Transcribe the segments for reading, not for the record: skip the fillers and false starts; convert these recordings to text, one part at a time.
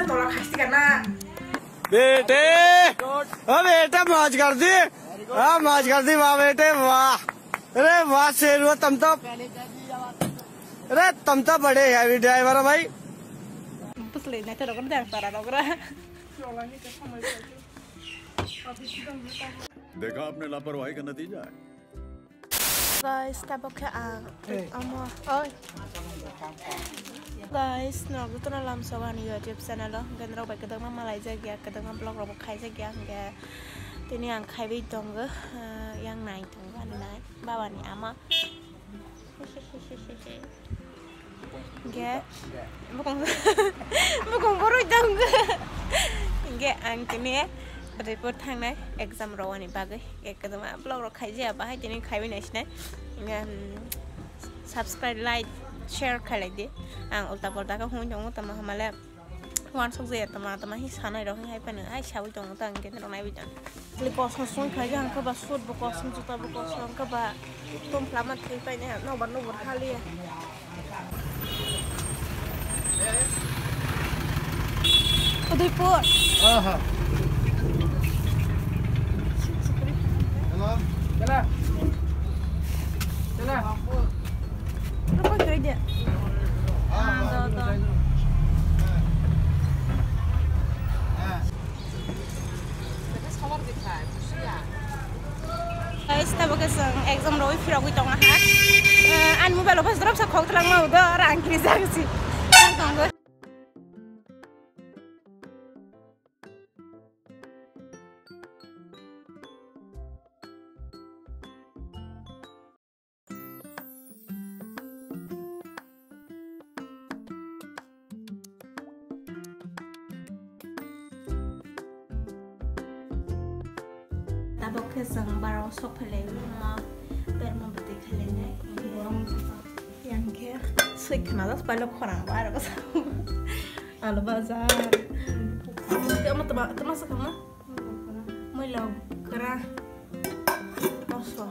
से तोला खासी करना बेटे बेटे मौज कर दी मौज कर दी वाह बेटे वाह अरे वाह शेर हुआ तुम तो बड़े हैवी ड्राइवर हो भाई नहीं तो रोकना सारा रोकना देखा आपने लापरवाही का नतीजा है guys tabok ke amo oi guys nok tu na lam so kan YouTube channel lo gen ro ba ke dang ma lai ja gya ke dang blog ro khai ja gya ge tini ang khai bi dong ge yang nai tong ban nai ba wan ni ama ge bukong boro dong ge ang tini report thang nai exam ro ani bagai ekadam blog ro khai ja ba hai tini khai bi nai snai subscribe like share khalai di ang ulta polta ka hun jong tama hamale wan sok je tama hi sanai ro hai pa ne ai chawi jong tang ke ro nai bi jan li ko son khai jang ka ba sut bu ko son juta bu ko son ka ba tom plamat thai pa ne no ban no bor khali Udaipur aha चला चला apa kerja guys ta bagai sang exam roi fira gui tong ha an mobile lo pas drop sa khok tlang mau da rang kri sang si tabok ke sang baro sok phale ma per ma bete khale ne yang ke sui khana das palo khorang bar ba al bazar kamu tama sa kama moi law kara oso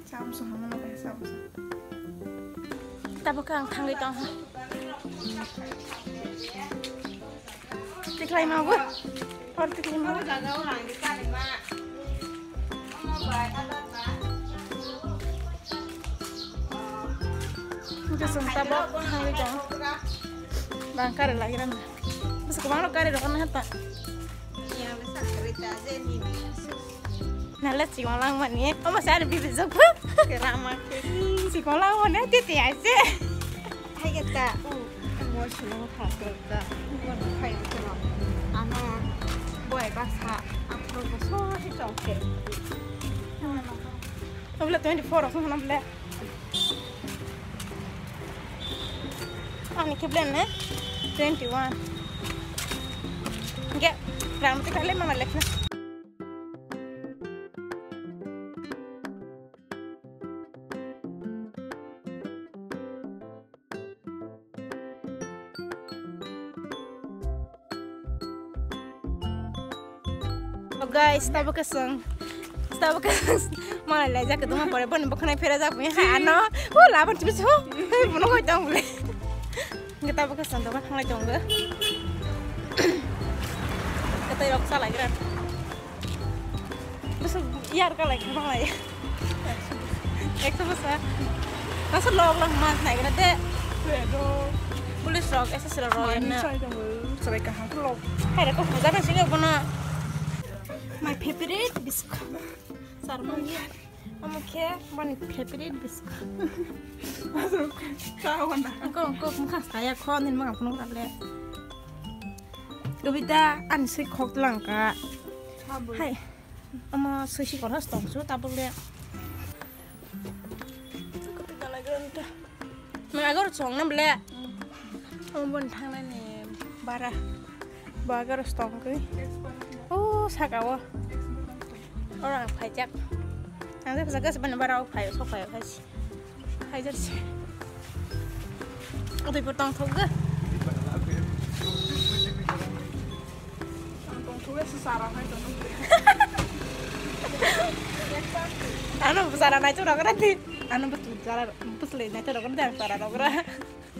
sam so hama na pesa tabok ang thangai tong tiklai ma bu or tiklai ma jaga orang di kali ma Muka sumpah bawa kami dong. Bangkar lagi kan? Bisa kemana kari dokan apa? Ya bisa cerita aja nih. Nalas si malang mana? Oh masih ada bibit zopo? Keramat. Si malang mana? Titi aja. Hai kita. Mau selalu kerja. Buat kayak gitu. Anak boy bahasa. Aku bosan sih coklat. Nabla 24 aku nabla. Ani kiblen ne 21. Enggak, rambut kali mama lekna. Oh guys, tabok keseng. Tabok mana lezat ke rumah pore pun bukan fira jak punya ano lapan cipis puno kau jong boleh kita bukan santokan hang jong ke kita yok salah kan terus iar kalau lagi bang lagi ekso besar masuk log lah mas naik nanti boleh sok esa sudah royana sampai ke hang log hai aku jangan sini puna my favorite biscuit sarmanya Oke, mana favorite biscuit? Masuk kawan dah. Engkau muka saya konin mah penuh kali. Dubita ansik kok langka. Hai, ama sushi kau harus tong su tabung dia. Aku tidak lagi entah. Mengajar cong nam bela. Ombon thang ni bara. Bagar stong ke. Oh, sakawa. Orang pajak. Nanti pesaga sebenarnya barau kayu sok kayu kasih. Kayu jadi. Udah potong toga. Potong toga sesarang aja. Anu besaran aja udah keren sih. Anu betul cara betul aja udah keren sesarang udah.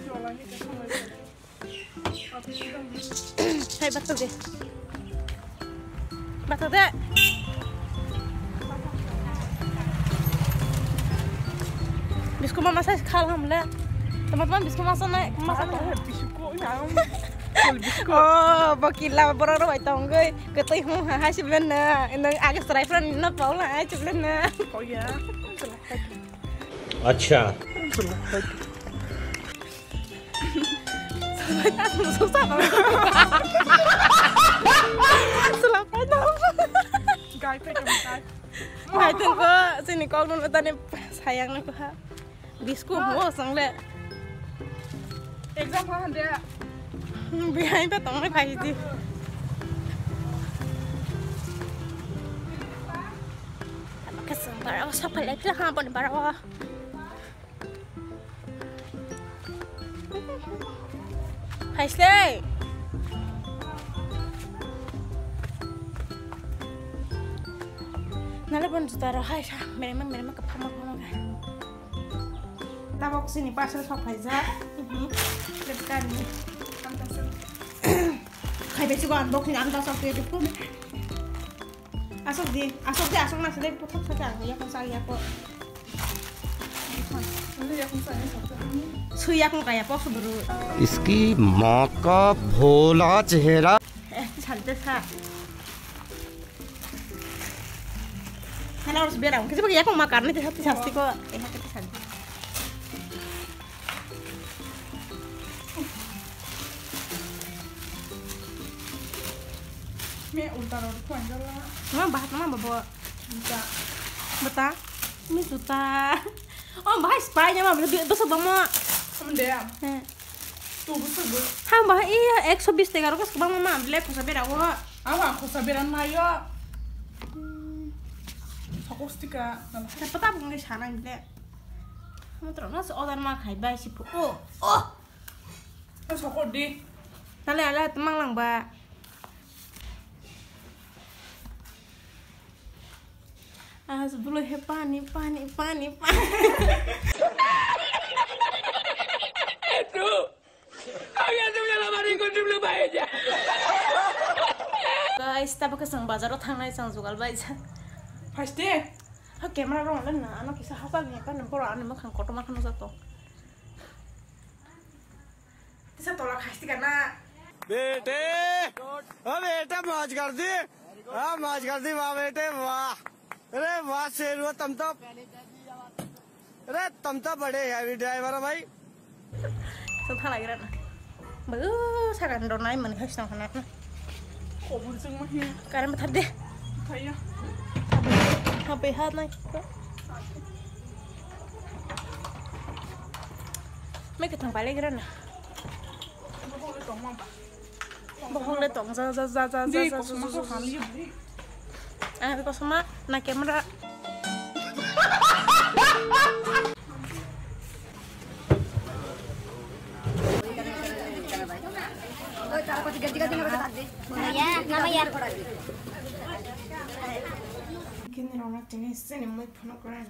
Jualannya kesana. Hai batal deh. Batal deh. Biskut mama saya kalah lah. Teman-teman biskut masa naik oh bakila bororo bai tonggai ketui hu ha siblen na nang age striper na paula ai siblen na oh ya अच्छा susah banget selapai dong gai pe kemukai hai tunggu sini kau nun tadi sayang nak ha biskut mo sang le exam ha dia behind the tong phai di kesem para sa palek la ha pon para wa hai stay nale pon jutara hai sa mere ke phama kan tabok sini pasal sa phai za depan ni Hai besi gua unboxing anda sampai di pun. Asok nasi deh putar saja ya kan saya kok. Suya kan kayak apa baru. इसकी माँ का भोला चेहरा Cantik ha. Karena harus biar aku. Kita pakai ya kok makan nih pasti kok. Kita cantik. Mẹ utar orang tuan jalan. Mama bahat mama bawa juta. Beta? Ini juta. Oh, bahas spray-nya mama lebih besar banget. Sama dia. Tuh besar gue. Ha bah iya 120 tegaro kas bang mama ambil aku sabar aku. Apa aku sabaran mayo. Aku stika. Dapat apa nggak sana ambil. Kamu terus order mah kai bai sih. Oh. Terus aku di. Tali ala temang lang ba. Sebelum pani. Itu kalian tuh menyelamatin kunci belum aja. Guys, tapi kesang bazar otang naik sang jual baca. Pasti. Oke, mana orang lain na, anak kisah apa nih kan? Nempel ane makan kotor makan satu. Bisa tolak pasti karena. बेटे ओ बेटा मौज कर दी हाँ मौज कर दी वाह बेटे वाह अरे वाह शेर तुम तो बड़े हैवी ड्राइवर हो भाई Sudah lagi kan? Baru saya kan donai mana harus nang kanan. Kok berseng mah ya? Karena betul deh. Kayak. Sampai hat naik. Mereka tang balik kan? Bohong le tong za. Di kok semua kali ya. Kok semua na kamera. Gini orang jenis sini mau penokoran.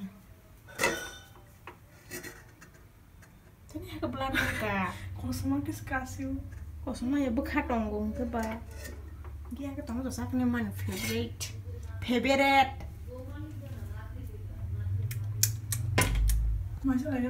Ini ke belakang kak. Kok semua kasih. Kok semua ya bekat tonggung ke ba. Dia ke tonggung tuh saknya mana favorite. Masih lagi